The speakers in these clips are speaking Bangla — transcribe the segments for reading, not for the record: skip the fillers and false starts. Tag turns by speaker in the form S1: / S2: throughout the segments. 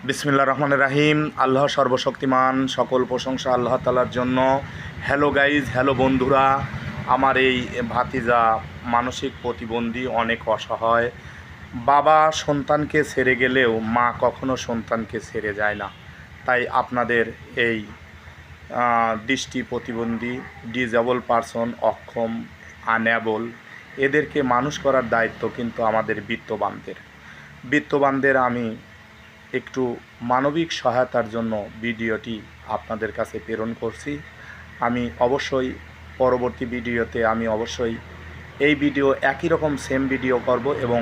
S1: বিসমিল্লাহির রহমানির রহিম। আল্লাহ সর্বশক্তিমান, সকল প্রশংসা আল্লাহ তাআলার জন্য। হ্যালো গাইজ, হ্যালো বন্ধুরা। আমার এই ভাতিজা মানসিক প্রতিবন্ধী, অনেক অসহায়। বাবা সন্তানকে ছেড়ে গেলেও মা কখনো সন্তানকে ছেড়ে যায় না। তাই আপনাদের এই দৃষ্টি প্রতিবন্ধী, ডিজেবল পারসন, অক্ষম, আনএবল, এদেরকে মানুষ করার দায়িত্ব কিন্তু আমাদের বিত্তবানদের আমি একটু মানবিক সহায়তার জন্য ভিডিওটি আপনাদের কাছে প্রেরণ করছি। আমি অবশ্যই পরবর্তী ভিডিওতে এই ভিডিও একই রকম সেম ভিডিও করব এবং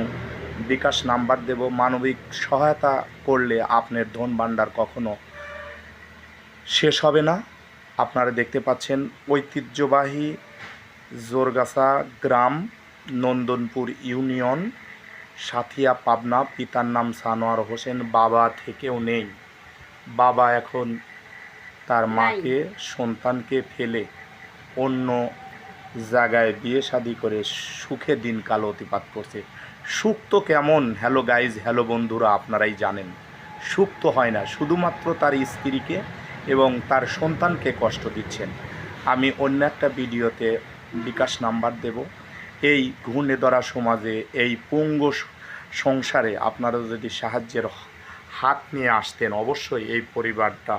S1: বিকাশ নাম্বার দেব। মানবিক সহায়তা করলে আপনার ধন ভাণ্ডার কখনো শেষ হবে না। আপনারা দেখতে পাচ্ছেন ঐতিহ্যবাহী জোরগাছা গ্রাম, নন্দনপুর ইউনিয়ন, সাথিয়া, পাবনা। পিতার নাম সানোয়ার হোসেন। বাবা থেকেও নেই। বাবা এখন তার মাকে, সন্তানকে ফেলে অন্য জায়গায় বিয়ে শাদি করে সুখে দিনকাল অতিবাহিত করছে। সুখ তো কেমন, হ্যালো গাইজ, হ্যালো বন্ধুরা, আপনারাই জানেন। সুখ তো হয় না, শুধুমাত্র তার স্ত্রীকে এবং তার সন্তানকে কষ্ট দিচ্ছেন। আমি অন্য একটা ভিডিওতে বিকাশ নাম্বার দেব। এই ঘূর্ণে ধরা সমাজে, এই পঙ্গু সংসারে আপনারা যদি সাহায্যের হাত নিয়ে আসতেন, অবশ্যই এই পরিবারটা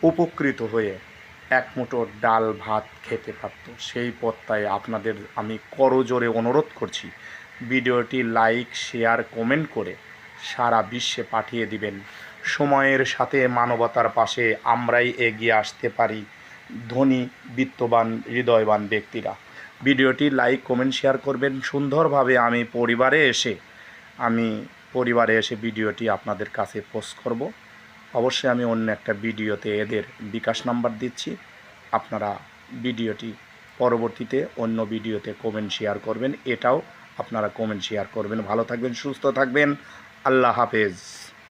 S1: উপকৃত হয়ে এক মুঠো ডাল ভাত খেতে পারত। সেই পথটায় আপনাদের আমি করজোরে অনুরোধ করছি, ভিডিওটি লাইক, শেয়ার, কমেন্ট করে সারা বিশ্বে পাঠিয়ে দিবেন। সময়ের সাথে মানবতার পাশে আমরাই এগিয়ে আসতে পারি, ধনী, বিত্তবান, হৃদয়বান ব্যক্তিরা। ভিডিওটি লাইক, কমেন্ট, শেয়ার করবেন। সুন্দরভাবে আমি পরিবারে এসে ভিডিওটি আপনাদের কাছে পোস্ট করব। অবশ্যই আমি অন্য একটা ভিডিওতে এদের বিকাশ নাম্বার দিচ্ছি। আপনারা ভিডিওটি পরবর্তীতে অন্য ভিডিওতে কমেন্ট শেয়ার করবেন। এটাও আপনারা কমেন্ট শেয়ার করবেন। ভালো থাকবেন, সুস্থ থাকবেন। আল্লাহ হাফেজ।